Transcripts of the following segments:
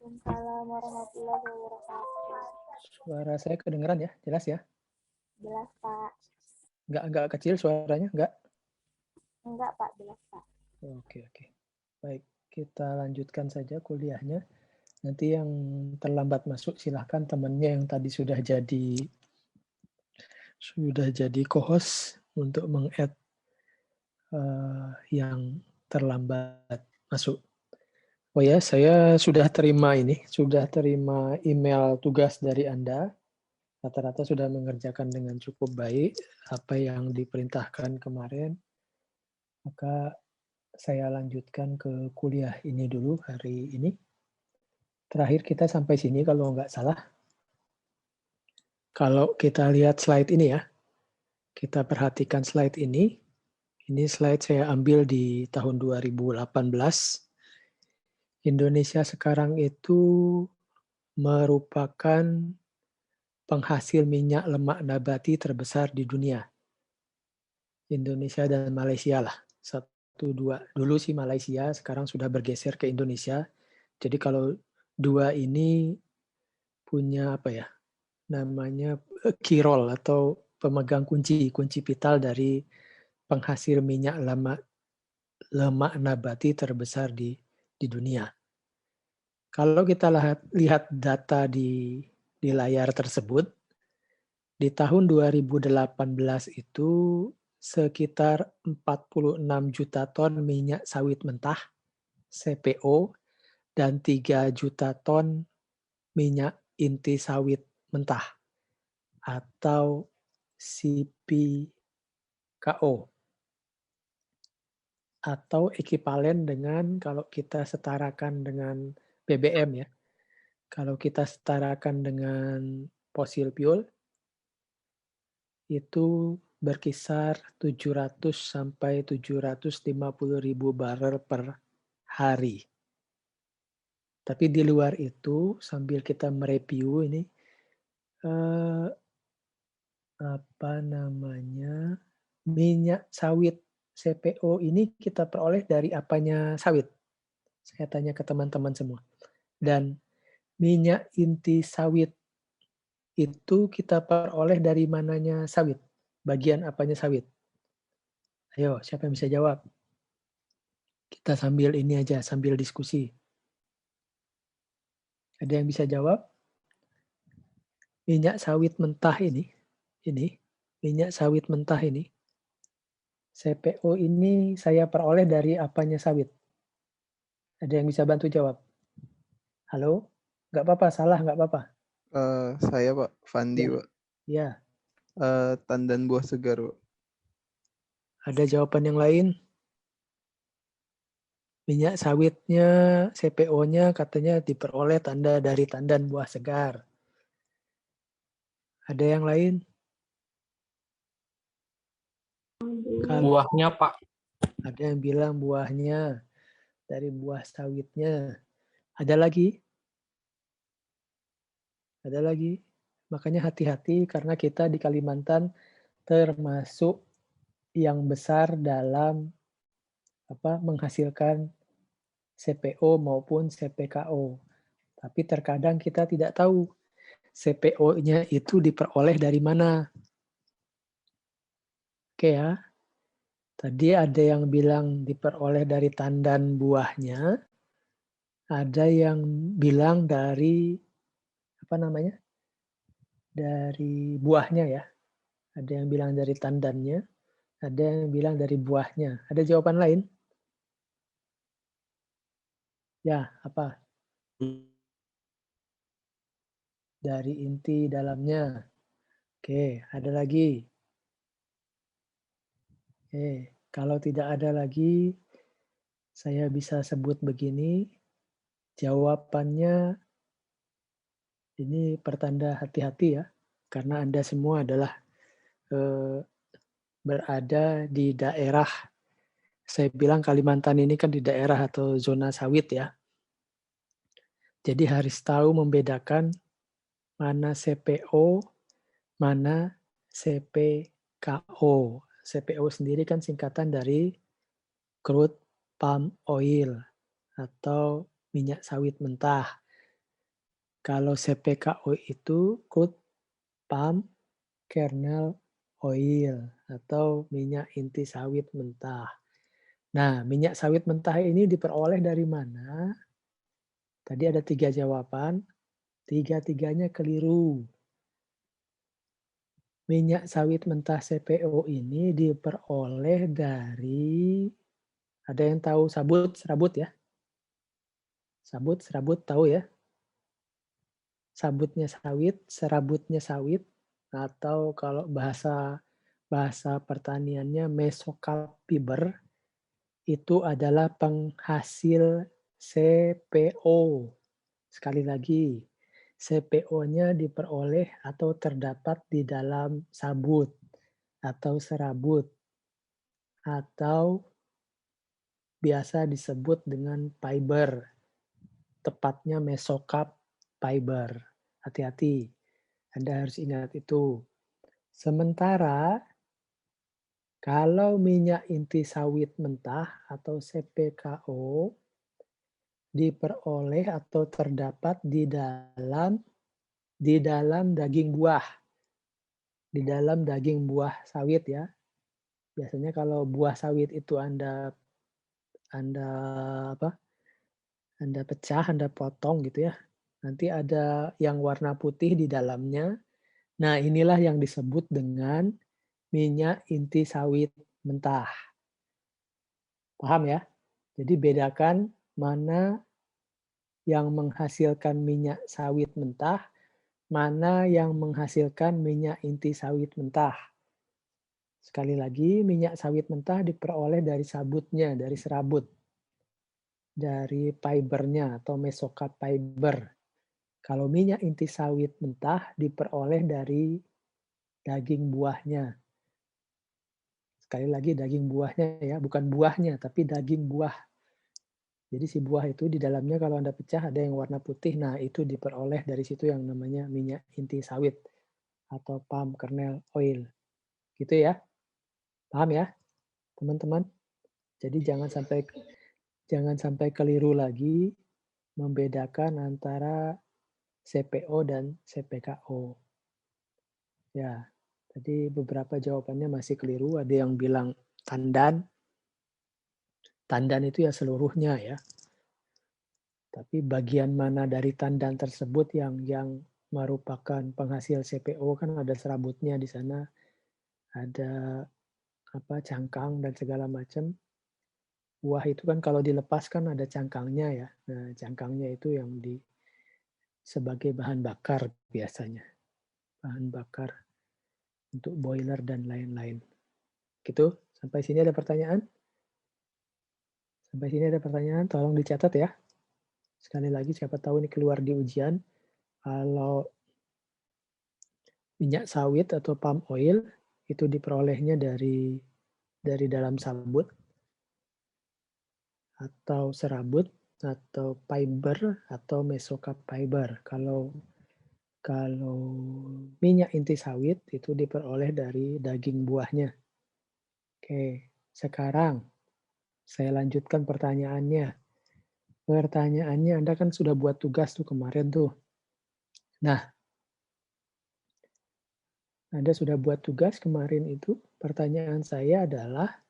Waalaikumsalam warahmatullahi wabarakatuh. Suara saya kedengeran ya? Jelas ya? Jelas, Pak. Nggak kecil suaranya? Nggak? Enggak, Pak. Jelas, Pak. Oke. Baik, kita lanjutkan saja kuliahnya. Nanti yang terlambat masuk silahkan temannya yang tadi sudah jadi co-host untuk meng-add yang terlambat masuk. Oh ya, saya sudah terima email tugas dari Anda. Rata-rata sudah mengerjakan dengan cukup baik apa yang diperintahkan kemarin. Maka saya lanjutkan ke kuliah ini dulu hari ini. Terakhir kita sampai sini kalau nggak salah. Kalau kita lihat slide ini ya, kita perhatikan slide ini. Ini slide saya ambil di tahun 2018. Indonesia sekarang itu merupakan penghasil minyak lemak nabati terbesar di dunia. Indonesia dan Malaysia lah. Satu, dua. Dulu sih Malaysia, sekarang sudah bergeser ke Indonesia. Jadi kalau dua ini punya apa ya, namanya key role atau pemegang kunci vital dari penghasil minyak lemak nabati terbesar di dunia. Kalau kita lihat data di layar tersebut, di tahun 2018 itu sekitar 46 juta ton minyak sawit mentah CPO dan 3 juta ton minyak inti sawit mentah atau CPKO atau ekivalen dengan kalau kita setarakan dengan BBM ya. Kalau kita setarakan dengan fossil fuel itu berkisar 700 sampai 750 ribu barrel per hari. Tapi di luar itu sambil kita mereview ini minyak sawit CPO ini kita peroleh dari apanya sawit? Saya tanya ke teman-teman semua. Dan minyak inti sawit itu kita peroleh dari mananya sawit? Bagian apanya sawit? Ayo, siapa yang bisa jawab? Kita sambil ini aja, sambil diskusi. Ada yang bisa jawab? Minyak sawit mentah ini minyak sawit mentah ini, CPO ini saya peroleh dari apanya sawit? Ada yang bisa bantu jawab? Halo? Nggak apa-apa, salah nggak apa-apa. Saya Pak, Fandi Pak. Ya. Tandan buah segar Pak. Ada jawaban yang lain? Minyak sawitnya, CPO-nya katanya diperoleh dari tandan buah segar. Ada yang lain? Buahnya Pak. Ada yang bilang buahnya, dari buah sawitnya. Ada lagi? Ada lagi? Makanya hati-hati karena kita di Kalimantan termasuk yang besar dalam menghasilkan CPO maupun CPKO. Tapi terkadang kita tidak tahu CPO-nya itu diperoleh dari mana. Oke ya. Tadi ada yang bilang diperoleh dari tandan buahnya. Ada yang bilang dari dari buahnya ya. Ada yang bilang dari tandannya. Ada yang bilang dari buahnya. Ada jawaban lain? Ya, apa? Dari inti dalamnya. Oke, ada lagi? Kalau tidak ada lagi, saya bisa sebut begini, jawabannya ini pertanda hati-hati ya, karena Anda semua adalah berada di daerah, saya bilang Kalimantan ini kan di daerah atau zona sawit ya. Jadi harus tahu membedakan mana CPO, mana CPKO. CPO sendiri kan singkatan dari crude palm oil atau minyak sawit mentah. Kalau CPKO itu crude palm kernel oil atau minyak inti sawit mentah. Nah, minyak sawit mentah ini diperoleh dari mana? Tadi ada 3 jawaban, 3-tiganya keliru. Minyak sawit mentah CPO ini diperoleh dari, ada yang tahu serabut ya? Serabut tahu ya? Sabutnya sawit, serabutnya sawit, atau kalau bahasa pertaniannya mesokarp-fiber, itu adalah penghasil CPO. Sekali lagi, CPO-nya diperoleh atau terdapat di dalam sabut atau serabut, atau biasa disebut dengan fiber, tepatnya mesokarp fiber. Hati-hati, Anda harus ingat itu. Sementara kalau minyak inti sawit mentah atau CPKO diperoleh atau terdapat di dalam daging buah. Di dalam daging buah sawit ya. Biasanya kalau buah sawit itu Anda pecah, Anda potong gitu ya. Nanti ada yang warna putih di dalamnya. Nah, inilah yang disebut dengan minyak inti sawit mentah. Paham ya? Jadi bedakan mana yang menghasilkan minyak sawit mentah, mana yang menghasilkan minyak inti sawit mentah. Sekali lagi, minyak sawit mentah diperoleh dari sabutnya, dari serabut, dari fibernya atau mesokarp fiber. Kalau minyak inti sawit mentah diperoleh dari daging buahnya. Sekali lagi daging buahnya ya, bukan buahnya, tapi daging buah. Jadi si buah itu di dalamnya kalau Anda pecah ada yang warna putih, nah itu diperoleh dari situ yang namanya minyak inti sawit atau palm kernel oil. Gitu ya. Paham ya, teman-teman? Jadi jangan sampai keliru lagi membedakan antara CPO dan CPKO. Ya, tadi beberapa jawabannya masih keliru. Ada yang bilang tandan. Tandan itu ya seluruhnya ya. Tapi bagian mana dari tandan tersebut yang merupakan penghasil CPO kan ada serabutnya di sana, ada cangkang dan segala macam. Buah itu kan kalau dilepaskan ada cangkangnya ya. Nah, cangkangnya itu yang sebagai bahan bakar biasanya. Bahan bakar untuk boiler dan lain-lain. Gitu, sampai sini ada pertanyaan? Sampai sini ada pertanyaan, tolong dicatat ya. Sekali lagi, siapa tahu ini keluar di ujian. Kalau minyak sawit atau palm oil itu diperolehnya dari dalam sabut atau serabut atau fiber atau mesokarp fiber. Kalau minyak inti sawit itu diperoleh dari daging buahnya. Oke, sekarang saya lanjutkan pertanyaannya. Pertanyaannya Anda kan sudah buat tugas tuh kemarin tuh. Nah, Anda sudah buat tugas kemarin itu. Pertanyaan saya adalah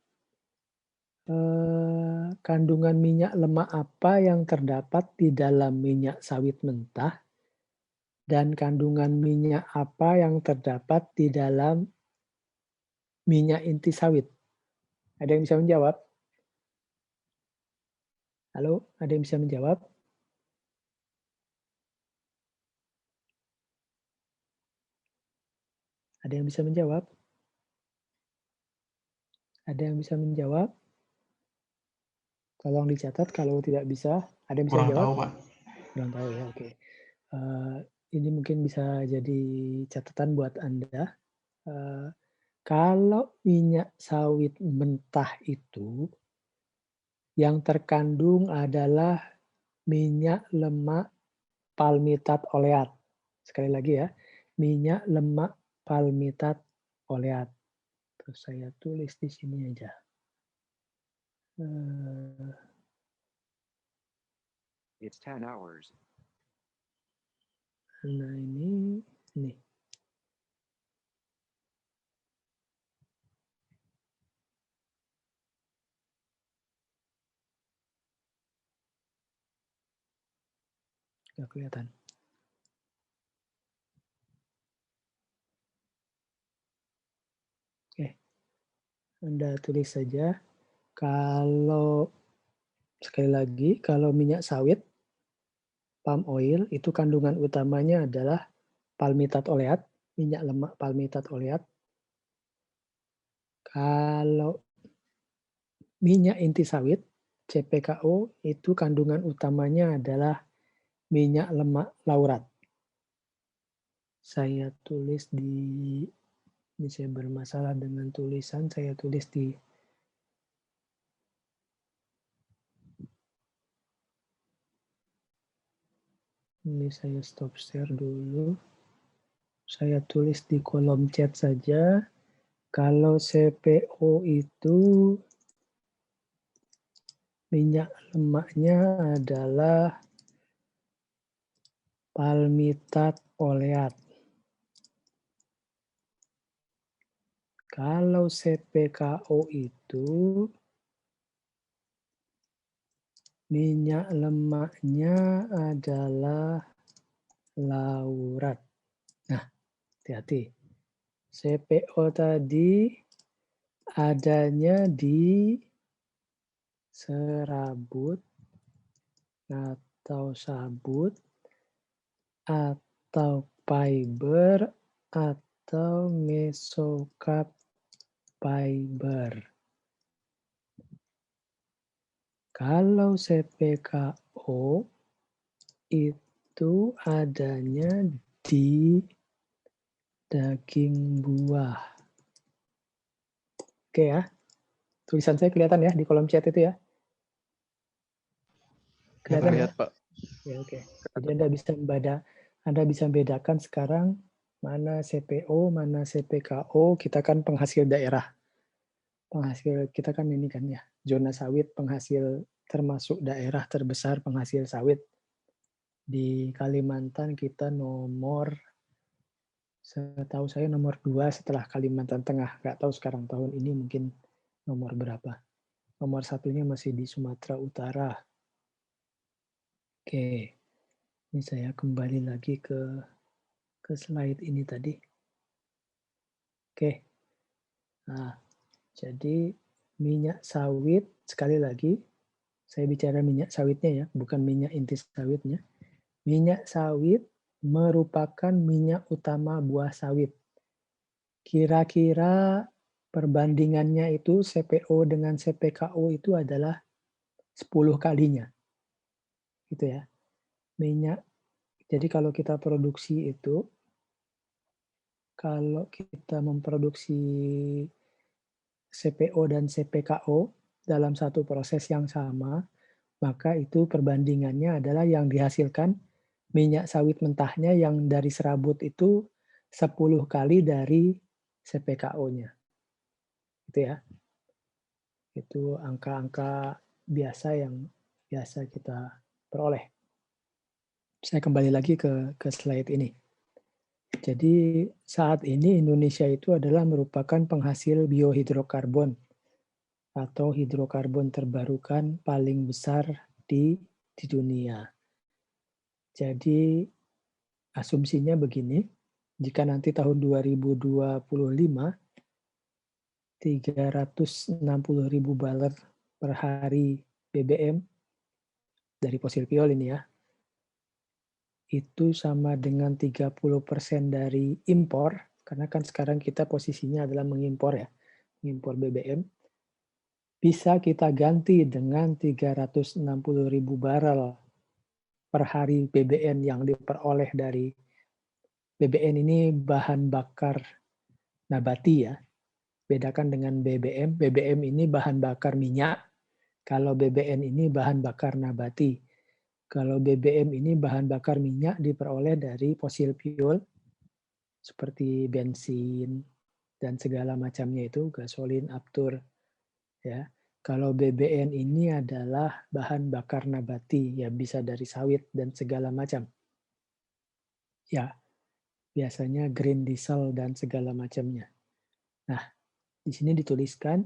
kandungan minyak lemak apa yang terdapat di dalam minyak sawit mentah dan kandungan minyak apa yang terdapat di dalam minyak inti sawit. Ada yang bisa menjawab? Halo, ada yang bisa menjawab? Ada yang bisa menjawab? Ada yang bisa menjawab? Tolong dicatat kalau tidak bisa. Ada yang bisa Kurang menjawab? tahu, Pak. Kurang tahu ya, oke. Ini mungkin bisa jadi catatan buat Anda. Kalau minyak sawit mentah itu yang terkandung adalah minyak lemak palmitat oleat. Sekali lagi ya, minyak lemak palmitat oleat. Terus saya tulis di sini aja. It's 10 hours. Nah, ini. Nggak kelihatan. Oke. Anda tulis saja. Kalau, sekali lagi, kalau minyak sawit, palm oil, itu kandungan utamanya adalah palmitat oleat, minyak lemak palmitat oleat. Kalau minyak inti sawit, CPKO, itu kandungan utamanya adalah minyak lemak laurat. Saya tulis ini saya bermasalah dengan tulisan, saya tulis di ini saya stop share dulu. Saya tulis di kolom chat saja. Kalau CPO itu minyak lemaknya adalah palmitat oleat. Kalau CPKO itu minyak lemaknya adalah laurat. Nah, hati-hati. CPO tadi adanya di serabut atau sabut atau fiber atau mesokarp fiber. Kalau CPKO itu adanya di daging buah. Oke ya, tulisan saya kelihatan ya di kolom chat itu ya? Kelihatan ya? Terlihat, Pak. Ya, oke. Jadi Anda bisa bedakan sekarang mana CPO, mana CPKO. Kita kan penghasil daerah. Penghasil kita kan ini kan ya, zona sawit penghasil termasuk daerah terbesar penghasil sawit. Di Kalimantan kita setahu saya nomor 2 setelah Kalimantan Tengah. Nggak tahu sekarang tahun ini mungkin nomor berapa. Nomor satunya masih di Sumatera Utara. Oke, ini saya kembali lagi ke slide ini tadi. Oke, nah jadi minyak sawit, sekali lagi, saya bicara minyak sawitnya ya, bukan minyak inti sawitnya. Minyak sawit merupakan minyak utama buah sawit. Kira-kira perbandingannya itu CPO dengan CPKO itu adalah 10 kalinya. Gitu ya. Minyak. Jadi kalau kita produksi itu, kalau kita memproduksi CPO dan CPKO dalam satu proses yang sama, maka itu perbandingannya adalah yang dihasilkan minyak sawit mentahnya yang dari serabut itu 10 kali dari CPKO-nya. Gitu ya. Itu angka-angka biasa yang biasa kita peroleh. Saya kembali lagi ke slide ini. Jadi saat ini Indonesia itu adalah merupakan penghasil biohidrokarbon atau hidrokarbon terbarukan paling besar di dunia. Jadi asumsinya begini, jika nanti tahun 2025 360.000 barel per hari BBM dari fosil fuel ini ya, itu sama dengan 30% dari impor, karena kan sekarang kita posisinya adalah mengimpor ya, mengimpor BBM, bisa kita ganti dengan 360.000 barel per hari BBM yang diperoleh dari BBM ini bahan bakar nabati ya. Bedakan dengan BBM, BBM ini bahan bakar minyak, kalau BBM ini bahan bakar nabati. Kalau BBM ini bahan bakar minyak diperoleh dari fosil fuel seperti bensin dan segala macamnya itu, gasolin, aftur. Ya. Kalau BBM ini adalah bahan bakar nabati, ya bisa dari sawit dan segala macam. Ya, biasanya green diesel dan segala macamnya. Nah, di sini dituliskan,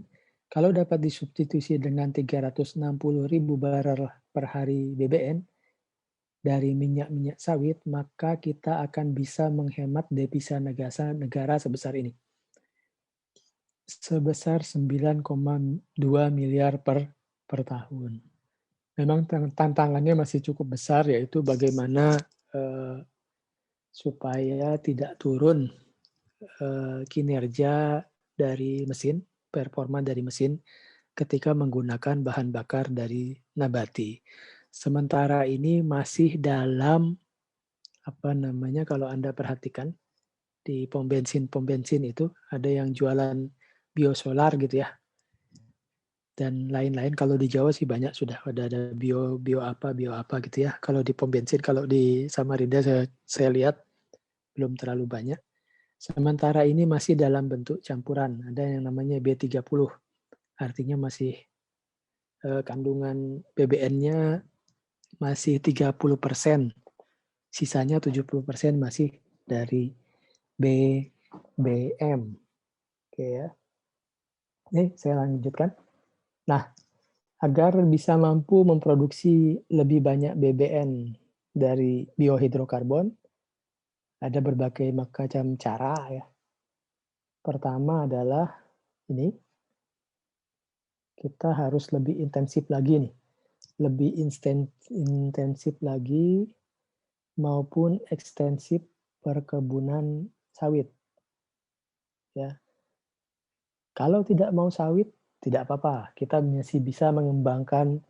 kalau dapat disubstitusi dengan 360.000 barel per hari BBM dari minyak-minyak sawit, maka kita akan bisa menghemat devisa negara sebesar ini. Sebesar 9,2 miliar per tahun. Memang tantangannya masih cukup besar, yaitu bagaimana supaya tidak turun kinerja dari mesin, performa dari mesin ketika menggunakan bahan bakar dari nabati. Sementara ini masih dalam kalau Anda perhatikan di pom bensin itu ada yang jualan biosolar gitu ya. Dan lain-lain, kalau di Jawa sih banyak sudah ada bio apa gitu ya. Kalau di pom bensin, kalau di Samarinda saya lihat belum terlalu banyak. Sementara ini masih dalam bentuk campuran. Ada yang namanya B30. Artinya masih kandungan BBN-nya masih 30%. Sisanya 70% masih dari BBM. Oke ya. Ini saya lanjutkan. Nah, agar bisa mampu memproduksi lebih banyak BBM dari biohidrokarbon, ada berbagai macam cara ya. Pertama adalah ini, kita harus lebih intensif lagi nih. Lebih intensif lagi maupun ekstensif perkebunan sawit. Ya. Kalau tidak mau sawit, tidak apa-apa. Kita masih bisa mengembangkan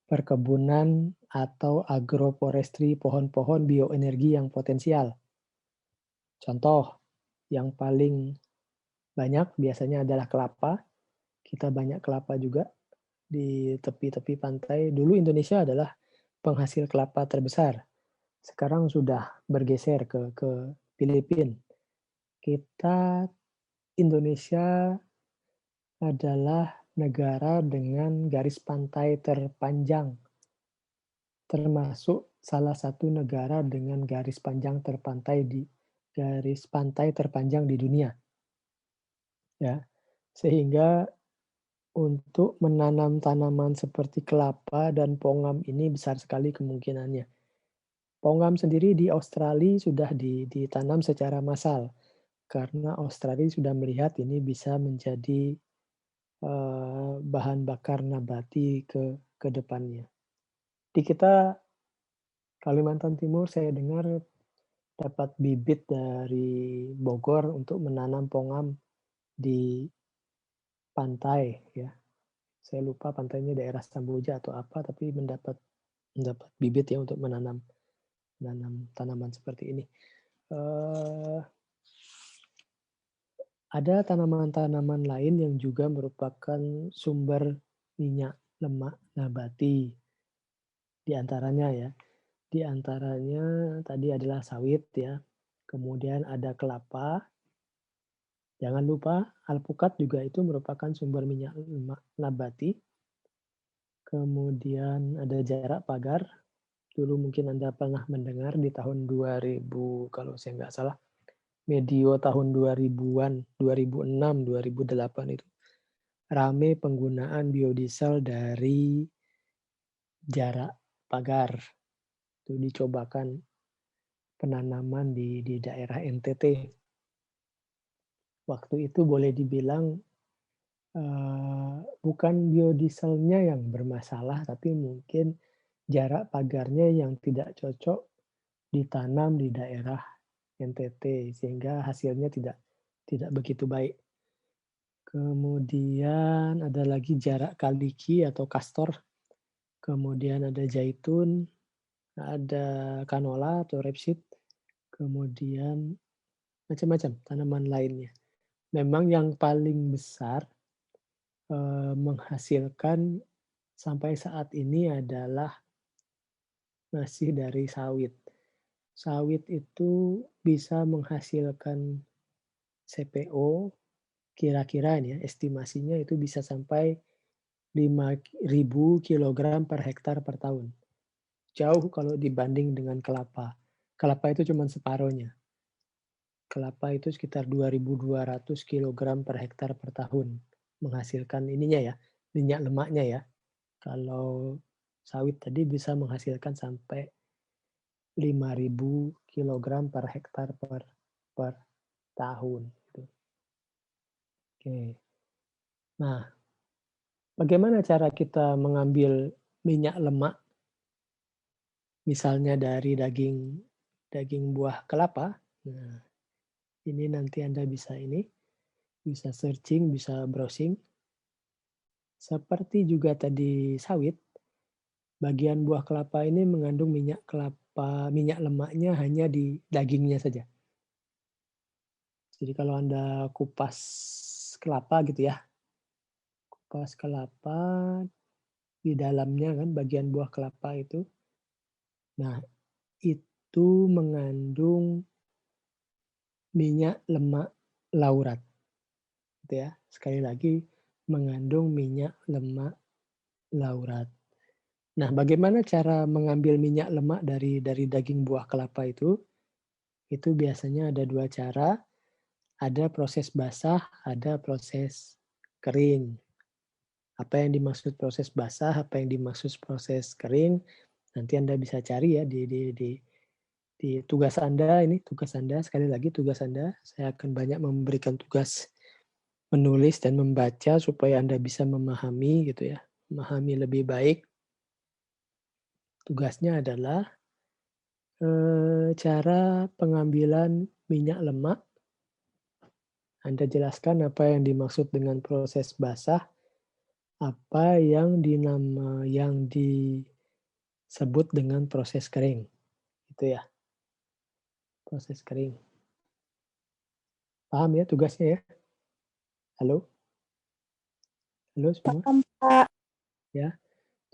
perkebunan atau agroforestry pohon-pohon bioenergi yang potensial. Contoh, yang paling banyak biasanya adalah kelapa. Kita banyak kelapa juga di tepi-tepi pantai. Dulu Indonesia adalah penghasil kelapa terbesar. Sekarang sudah bergeser ke Filipina. Indonesia adalah negara dengan garis pantai terpanjang, termasuk salah satu negara dengan garis panjang terpanjang di dunia. Ya, sehingga untuk menanam tanaman seperti kelapa dan pongam ini besar sekali kemungkinannya. Pongam sendiri di Australia sudah ditanam secara massal karena Australia sudah melihat ini bisa menjadi bahan bakar nabati ke depannya. Di kita Kalimantan Timur saya dengar dapat bibit dari Bogor untuk menanam pongam di pantai ya. Saya lupa pantainya daerah Samboja atau apa, tapi mendapat bibit ya untuk menanam tanaman seperti ini. Ada tanaman-tanaman lain yang juga merupakan sumber minyak lemak nabati. Di antaranya tadi adalah sawit ya. Kemudian ada kelapa. Jangan lupa alpukat juga itu merupakan sumber minyak lemak nabati. Kemudian ada jarak pagar. Dulu mungkin Anda pernah mendengar di tahun 2000 kalau saya nggak salah. Medio tahun 2000-an, 2006, 2008 itu rame penggunaan biodiesel dari jarak pagar. Itu dicobakan penanaman di daerah NTT. Waktu itu boleh dibilang bukan biodieselnya yang bermasalah, tapi mungkin jarak pagarnya yang tidak cocok ditanam di daerah NTT sehingga hasilnya tidak begitu baik. Kemudian ada lagi jarak kaliki atau kastor. Kemudian ada zaitun, ada canola atau rapeseed. Kemudian macam-macam tanaman lainnya. Memang yang paling besar menghasilkan sampai saat ini adalah masih dari sawit. Sawit itu bisa menghasilkan CPO, kira-kira ya, estimasinya itu bisa sampai 5.000 kg per hektar per tahun. Jauh kalau dibanding dengan kelapa. kelapa itu cuma separohnya. Kelapa itu sekitar 2.200 kg per hektar per tahun menghasilkan ininya ya, minyak lemaknya ya. Kalau sawit tadi bisa menghasilkan sampai 5.000 kg per hektar per tahun. Oke. Nah, bagaimana cara kita mengambil minyak lemak, misalnya dari daging buah kelapa? Nah, ini nanti Anda bisa searching, bisa browsing. Seperti juga tadi sawit, bagian buah kelapa ini mengandung minyak lemaknya hanya di dagingnya saja. Jadi kalau Anda kupas kelapa gitu ya, kupas kelapa di dalamnya kan bagian buah kelapa itu. Nah, itu mengandung minyak lemak laurat. Gitu ya. Sekali lagi mengandung minyak lemak laurat. Nah, bagaimana cara mengambil minyak lemak dari daging buah kelapa itu? Itu biasanya ada dua cara. Ada proses basah, ada proses kering. Apa yang dimaksud proses basah, apa yang dimaksud proses kering, nanti Anda bisa cari ya di tugas Anda ini, tugas Anda, sekali lagi tugas Anda, saya akan banyak memberikan tugas menulis dan membaca supaya Anda bisa memahami gitu ya, memahami lebih baik. Tugasnya adalah cara pengambilan minyak lemak. Anda jelaskan apa yang dimaksud dengan proses basah, apa yang disebut dengan proses kering. Itu ya. Proses kering. Paham ya tugasnya ya? Halo? Halo semua? Paham, Pak. Ya.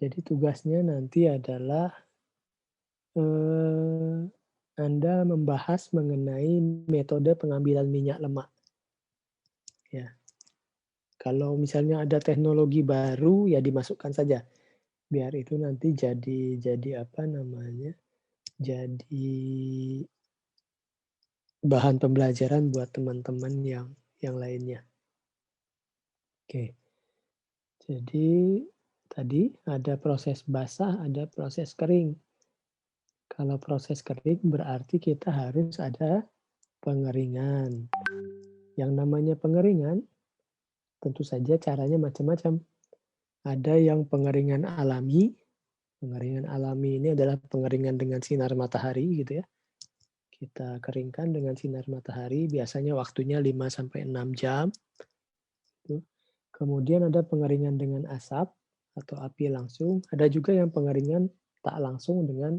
Jadi tugasnya nanti adalah Anda membahas mengenai metode pengambilan minyak lemak. Ya. Kalau misalnya ada teknologi baru ya dimasukkan saja. Biar itu nanti jadi apa namanya? Jadi bahan pembelajaran buat teman-teman yang lainnya. Oke. Jadi tadi ada proses basah, ada proses kering. Kalau proses kering berarti kita harus ada pengeringan. Yang namanya pengeringan tentu saja caranya macam-macam. Ada yang pengeringan alami. Pengeringan alami ini adalah pengeringan dengan sinar matahari gitu ya. Kita keringkan dengan sinar matahari, biasanya waktunya 5-6 jam. Kemudian ada pengeringan dengan asap atau api langsung. Ada juga yang pengeringan tak langsung dengan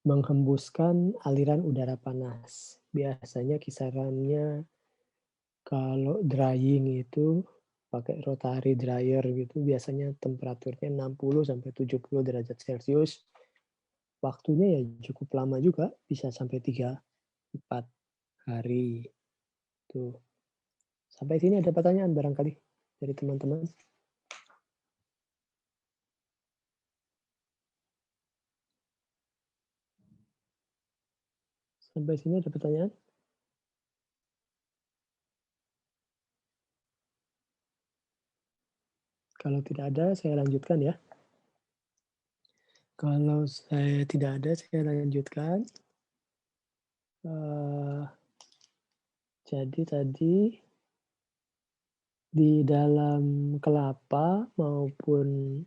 menghembuskan aliran udara panas. Biasanya kisarannya kalau drying itu pakai rotary dryer gitu, biasanya temperaturnya 60-70 derajat Celcius. Waktunya ya cukup lama juga, bisa sampai 3-4 hari. Tuh. Sampai sini ada pertanyaan barangkali dari teman-teman? Sampai sini ada pertanyaan? Kalau tidak ada, saya lanjutkan ya. Kalau saya tidak ada, saya lanjutkan. Jadi tadi di dalam kelapa maupun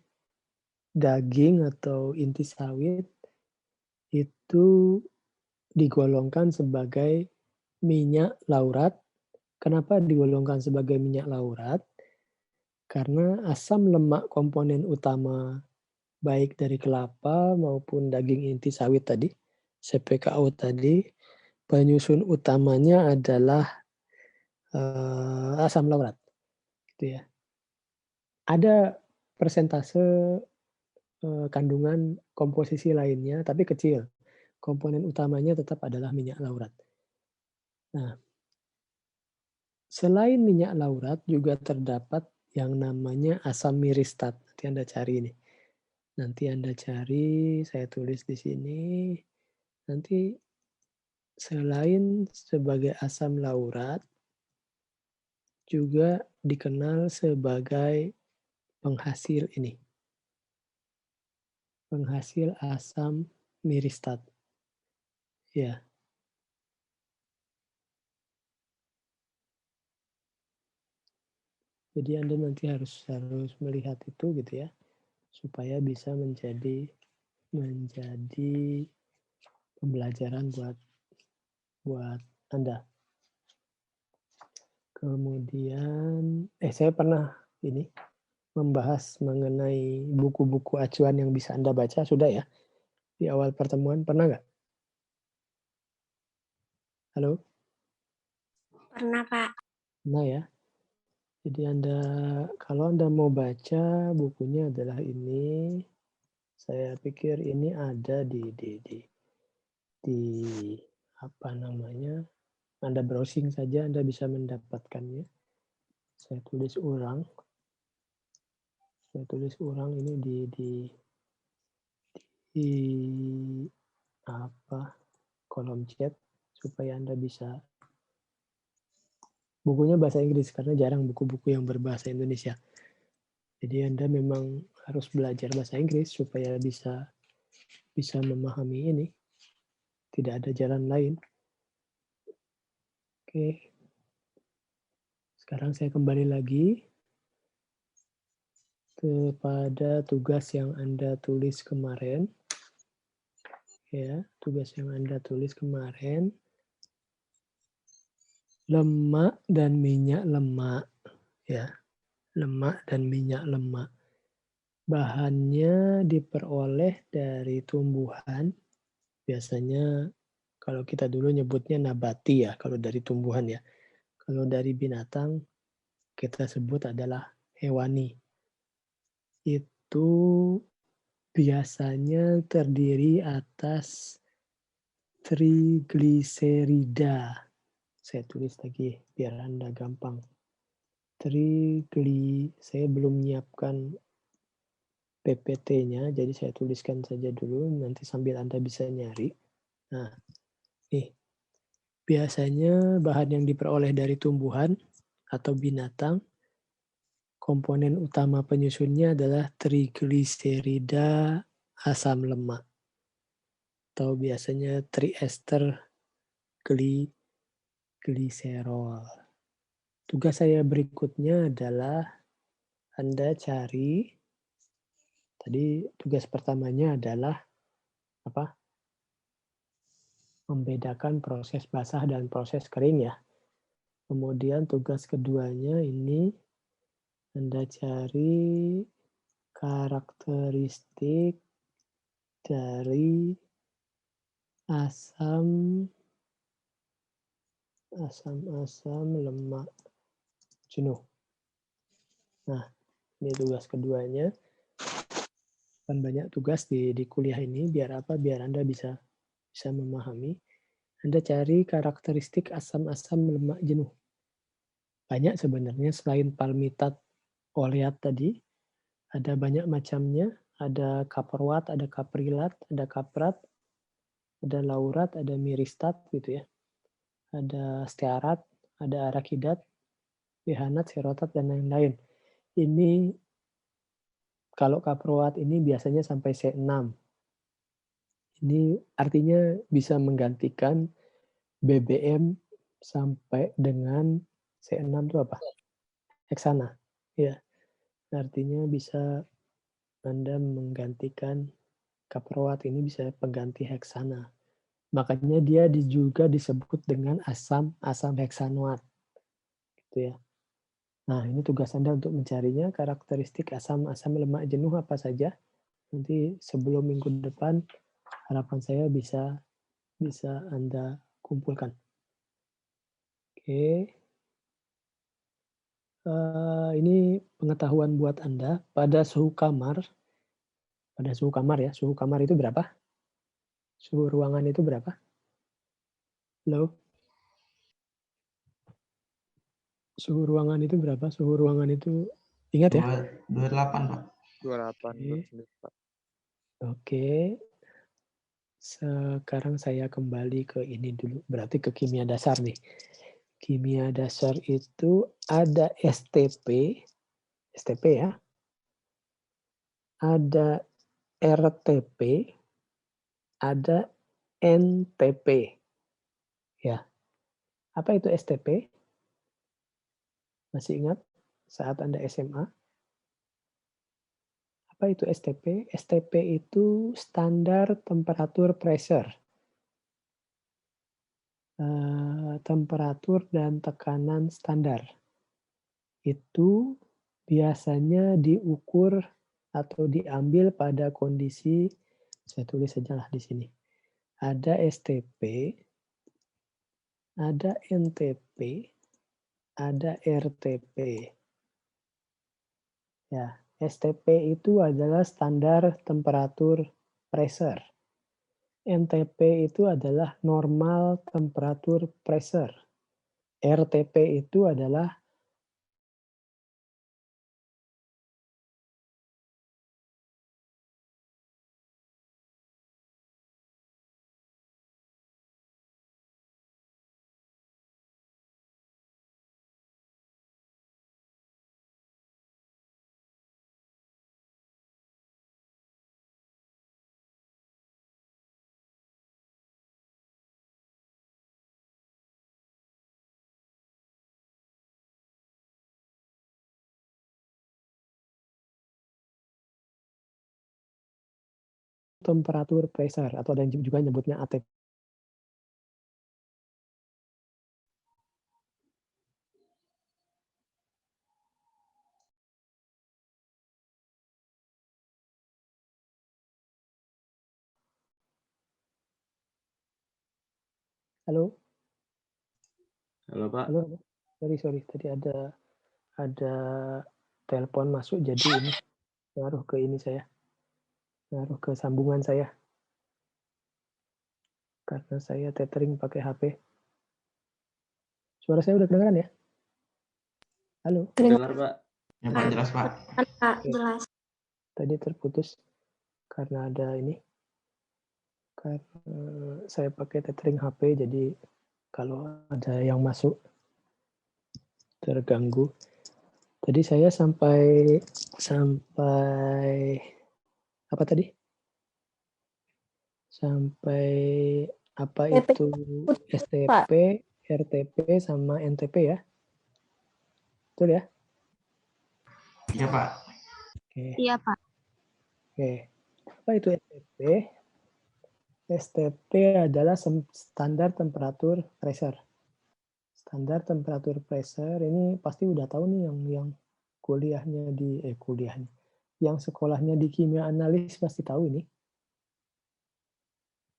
daging atau inti sawit itu digolongkan sebagai minyak laurat. Kenapa digolongkan sebagai minyak laurat? Karena asam lemak komponen utama baik dari kelapa maupun daging inti sawit tadi, CPKO tadi, penyusun utamanya adalah asam laurat. Gitu ya. Ada persentase kandungan komposisi lainnya, tapi kecil. Komponen utamanya tetap adalah minyak laurat. Nah, selain minyak laurat juga terdapat yang namanya asam miristat. Nanti Anda cari ini. Nanti Anda cari, saya tulis di sini. Nanti selain sebagai asam laurat, juga dikenal sebagai penghasil ini, penghasil asam miristat. Ya, jadi Anda nanti harus melihat itu gitu ya, supaya bisa menjadi pembelajaran buat Anda. Kemudian, saya pernah ini membahas mengenai buku-buku acuan yang bisa Anda baca, sudah ya? Di awal pertemuan, pernah nggak? Halo? Pernah, Pak. Pernah ya? Jadi kalau Anda mau baca, bukunya adalah ini. Saya pikir ini ada di apa namanya? Anda browsing saja, Anda bisa mendapatkannya. Saya tulis ulang ini di kolom chat supaya Anda bisa. Bukunya bahasa Inggris karena jarang buku-buku yang berbahasa Indonesia. Jadi Anda memang harus belajar bahasa Inggris supaya bisa memahami ini. Tidak ada jalan lain. Oke. Sekarang saya kembali lagi kepada tugas yang Anda tulis kemarin. Ya, tugas yang Anda tulis kemarin. Lemak dan minyak lemak. Ya, lemak dan minyak lemak. Bahannya diperoleh dari tumbuhan. Biasanya kalau kita dulu nyebutnya nabati ya, kalau dari tumbuhan ya. Kalau dari binatang, kita sebut adalah hewani. Itu biasanya terdiri atas trigliserida. Saya tulis lagi biar Anda gampang. Saya belum menyiapkan PPT-nya, jadi saya tuliskan saja dulu, nanti sambil Anda bisa nyari. Nah, nih. Biasanya bahan yang diperoleh dari tumbuhan atau binatang, komponen utama penyusunnya adalah trigliserida asam lemak. Atau biasanya triester gliserol. Tugas saya berikutnya adalah Anda cari, tadi tugas pertamanya adalah apa? Membedakan proses basah dan proses kering ya. Kemudian tugas keduanya ini Anda cari karakteristik dari asam lemak jenuh. Nah, ini tugas keduanya. Kan banyak tugas di kuliah ini, biar apa? Biar Anda bisa memahami. Anda cari karakteristik asam lemak jenuh. Banyak sebenarnya selain palmitat, oleat tadi, ada banyak macamnya. Ada caproat, ada caprilat, ada caprat, ada laurat, ada miristat gitu ya. Ada stearat, ada arakidat, behanat, serotat, dan lain-lain. Ini kalau caproat ini biasanya sampai C6. Ini artinya bisa menggantikan BBM sampai dengan C6 itu apa? Heksana. Ya, artinya bisa Anda menggantikan caproat ini bisa pengganti heksana. Makanya dia juga disebut dengan asam heksanoat. Gitu ya. Nah, ini tugas Anda untuk mencarinya, karakteristik asam lemak jenuh apa saja. Nanti sebelum minggu depan, harapan saya bisa Anda kumpulkan. Oke. Ini pengetahuan buat Anda. Pada suhu kamar ya, suhu kamar itu berapa? Suhu ruangan itu berapa? Halo? Suhu ruangan itu berapa? Suhu ruangan itu, ingat ya? 28, Pak. 28 Oke. Pak. Oke. Sekarang saya kembali ke ini dulu, berarti ke kimia dasar nih. Kimia dasar itu ada STP ya, ada RTP, ada NTP. Ya, apa itu STP? Masih ingat saat Anda SMA? Apa itu STP? STP itu standar temperatur pressure. Temperatur dan tekanan standar. Itu biasanya diukur atau diambil pada kondisi, saya tulis sajalah di sini. Ada STP, ada NTP, ada RTP. Ya, STP itu adalah standar temperatur pressure. NTP itu adalah normal temperatur pressure. RTP itu adalah temperatur pressure atau ada yang juga nyebutnya ATP. Halo? Halo Pak. Halo? Sorry, tadi ada telepon masuk jadi ini ngaruh ke ini saya. Ngaruh ke sambungan saya. Karena saya tethering pakai HP. Suara saya udah kedengaran ya? Halo? Dengar Pak. Ya Pak, jelas Pak. Pak, jelas. Tadi terputus karena ada ini. Karena saya pakai tethering HP, jadi kalau ada yang masuk terganggu. Tadi saya sampai apa tadi? Sampai apa itu STP, RTP, sama NTP ya? Betul ya? Iya Pak. Oke. Iya, Pak. Oke. Apa itu STP? STP adalah standar temperatur pressure. Standar temperatur pressure ini pasti udah tahu nih yang kuliahnya yang sekolahnya di kimia analis pasti tahu ini.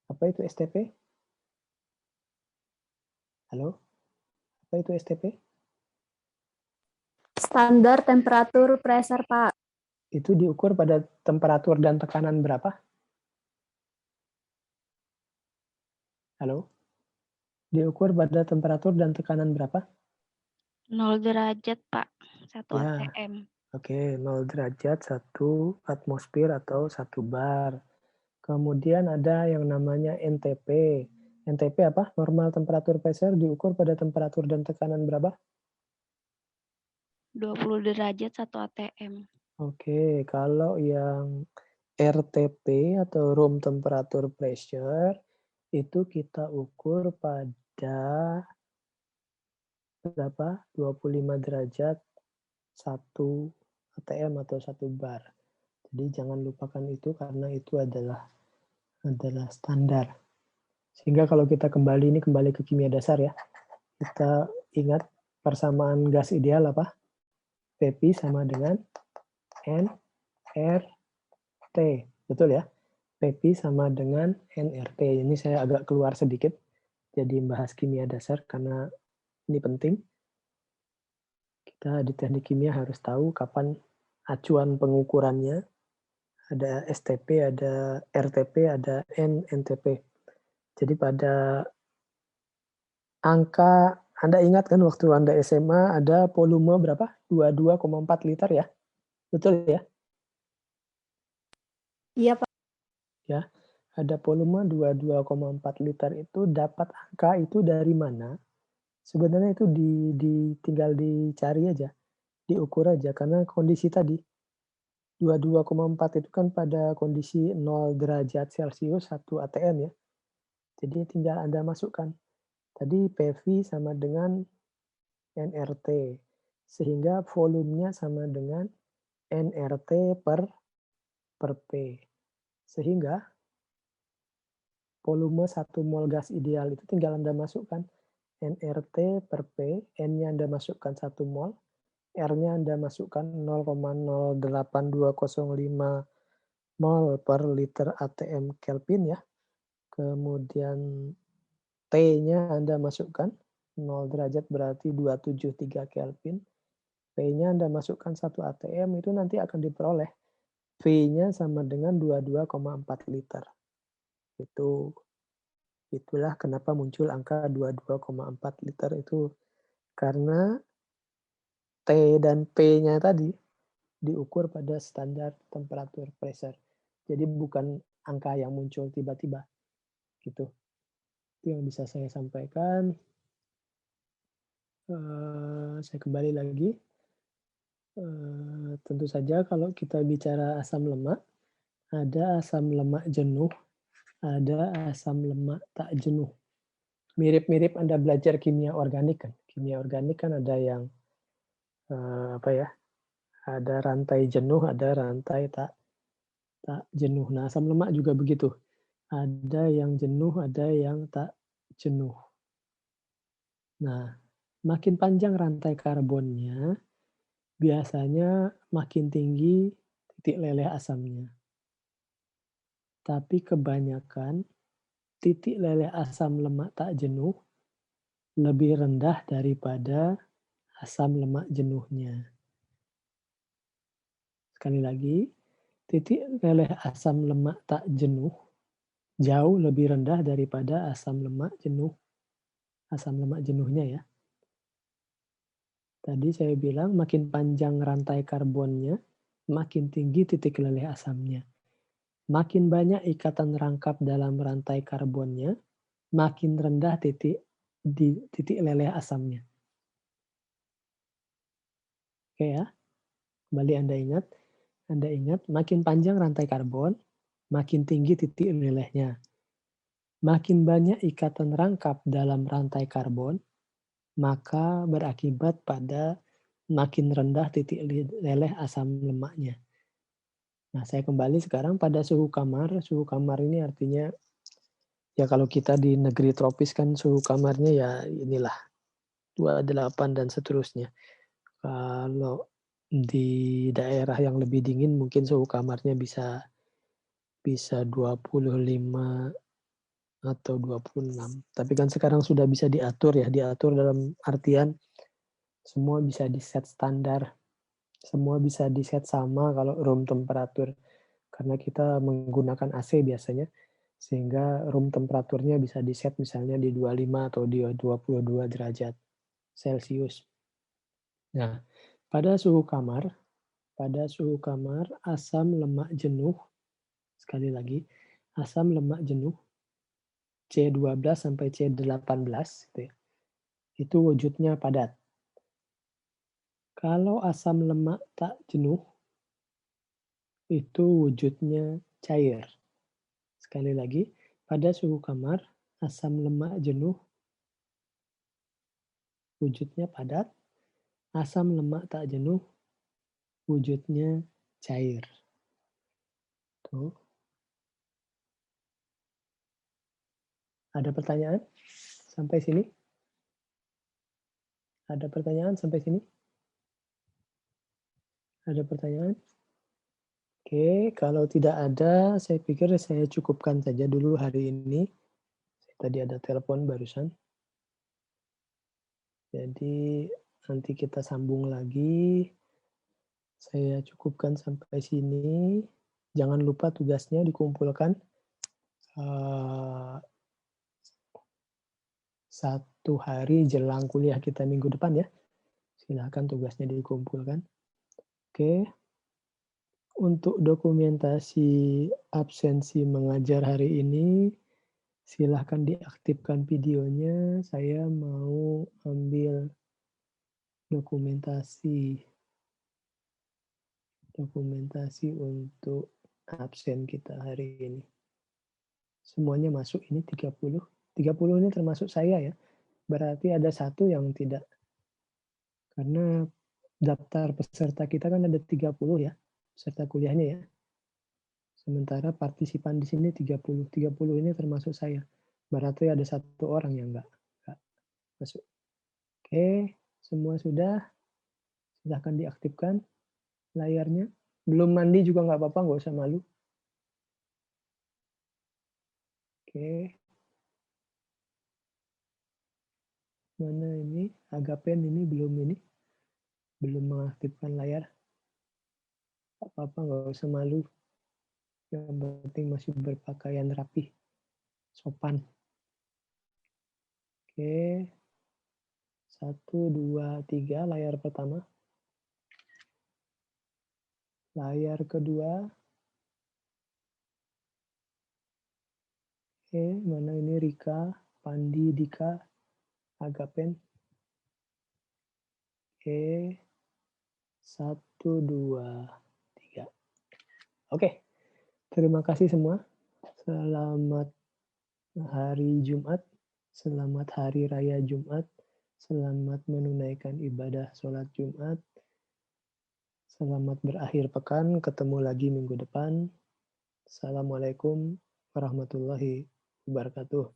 Apa itu STP? Halo? Apa itu STP? Standar temperatur pressure, Pak. Itu diukur pada temperatur dan tekanan berapa? Halo? Diukur pada temperatur dan tekanan berapa? 0 derajat, Pak. 1 Ya. atm. Oke, 0 derajat, 1 atmosfer atau 1 bar. Kemudian ada yang namanya NTP. NTP apa? Normal temperatur pressure diukur pada temperatur dan tekanan berapa? 20 derajat 1 atm. Oke, kalau yang RTP atau room temperature pressure itu kita ukur pada berapa? 25 derajat 1 atm atau 1 bar. Jadi jangan lupakan itu karena itu adalah standar. Sehingga kalau kita kembali ke kimia dasar ya. Kita ingat persamaan gas ideal apa? Pp sama dengan nRT. Betul ya? Pp sama dengan nRT. Ini saya agak keluar sedikit. Jadi membahas kimia dasar karena ini penting. Kita di teknik kimia harus tahu kapan acuan pengukurannya. Ada STP, ada RTP, ada NTP. Jadi pada angka, Anda ingat kan waktu Anda SMA ada volume berapa? 22,4 liter ya? Betul ya? Iya, Pak. Ya. ada volume 22,4 liter itu dapat angka itu dari mana? Sebenarnya itu tinggal dicari aja, diukur aja karena kondisi tadi 22,4 itu kan pada kondisi 0 derajat Celcius 1 atm ya. Jadi tinggal Anda masukkan. Tadi PV sama dengan nRT. Sehingga volumenya sama dengan nRT per P. Sehingga volume 1 mol gas ideal itu tinggal Anda masukkan nRT per P, N-nya Anda masukkan 1 mol, R-nya Anda masukkan 0,08205 mol per liter atm Kelvin ya. Kemudian T-nya Anda masukkan 0 derajat berarti 273 Kelvin. P-nya Anda masukkan 1 atm itu nanti akan diperoleh V-nya sama dengan 22,4 liter. Itulah kenapa muncul angka 22,4 liter itu karena T dan P-nya tadi diukur pada standar temperatur pressure. Jadi bukan angka yang muncul tiba-tiba. Gitu. Itu yang bisa saya sampaikan. Saya kembali lagi. Tentu saja kalau kita bicara asam lemak, ada asam lemak jenuh, ada asam lemak tak jenuh. Mirip-mirip Anda belajar kimia organik kan. Kimia organik kan ada yang ada rantai jenuh, ada rantai tak jenuh. Nah, asam lemak juga begitu. Ada yang jenuh, ada yang tak jenuh. Nah, makin panjang rantai karbonnya, biasanya makin tinggi titik leleh asamnya. Tapi kebanyakan titik leleh asam lemak tak jenuh lebih rendah daripada asam lemak jenuhnya. Sekali lagi, titik leleh asam lemak tak jenuh jauh lebih rendah daripada asam lemak jenuhnya ya. Tadi saya bilang makin panjang rantai karbonnya, makin tinggi titik leleh asamnya. Makin banyak ikatan rangkap dalam rantai karbonnya, makin rendah titik leleh asamnya. Oke ya, kembali Anda ingat, makin panjang rantai karbon, makin tinggi titik lelehnya. Makin banyak ikatan rangkap dalam rantai karbon, maka berakibat pada makin rendah titik leleh asam lemaknya. Nah, saya kembali sekarang pada suhu kamar. Suhu kamar ini artinya, ya kalau kita di negeri tropis kan suhu kamarnya ya inilah, 28 dan seterusnya. Kalau di daerah yang lebih dingin mungkin suhu kamarnya bisa 25 atau 26. Tapi kan sekarang sudah bisa diatur ya, diatur dalam artian semua bisa di-set standar. Semua bisa di-set sama kalau room temperatur. Karena kita menggunakan AC biasanya, sehingga room temperaturnya bisa di-set misalnya di 25 atau di 22 derajat Celcius. Nah, pada suhu kamar asam lemak jenuh, sekali lagi, asam lemak jenuh C12 sampai C18 gitu ya, itu wujudnya padat. Kalau asam lemak tak jenuh, itu wujudnya cair. Sekali lagi, pada suhu kamar, asam lemak jenuh wujudnya padat, asam lemak tak jenuh wujudnya cair. Tuh. Ada pertanyaan sampai sini? Ada pertanyaan sampai sini? Ada pertanyaan? Oke, kalau tidak ada, saya pikir saya cukupkan saja dulu hari ini. Tadi ada telepon barusan. Jadi nanti kita sambung lagi. Saya cukupkan sampai sini. Jangan lupa tugasnya dikumpulkan. 1 hari jelang kuliah kita minggu depan ya. Silakan tugasnya dikumpulkan. Oke. Untuk dokumentasi absensi mengajar hari ini, silahkan diaktifkan videonya. Saya mau ambil dokumentasi untuk absen kita hari ini. Semuanya masuk ini 30. 30 ini termasuk saya ya. Berarti ada satu yang tidak. Karena daftar peserta kita kan ada 30 ya. Peserta kuliahnya ya. Sementara partisipan di sini 30. 30 ini termasuk saya. Berarti ada satu orang yang enggak masuk. Oke, semua sudah. Silahkan diaktifkan layarnya. Belum mandi juga nggak apa-apa, nggak usah malu. Oke. Mana ini? Agapen ini belum mengaktifkan layar. Nggak apa-apa, nggak usah malu. Yang penting masih berpakaian rapi, sopan. Oke. 1, 2, 3, layar pertama. Layar kedua. Oke, mana ini Rika, Pandi, Dika, Agapen. Oke. 1, 2, 3. Oke. Terima kasih semua. Selamat hari Jumat. Selamat Hari Raya Jumat. Selamat menunaikan ibadah sholat Jumat. Selamat berakhir pekan. Ketemu lagi minggu depan. Assalamualaikum warahmatullahi wabarakatuh.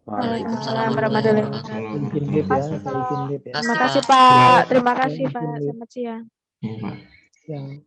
Waalaikumsalam warahmatullahi wabarakatuh. Izin live ya, saya izin live ya. Terima kasih Pak. Terima kasih, Saya izin live Selamat siang. Iya, Pak. yang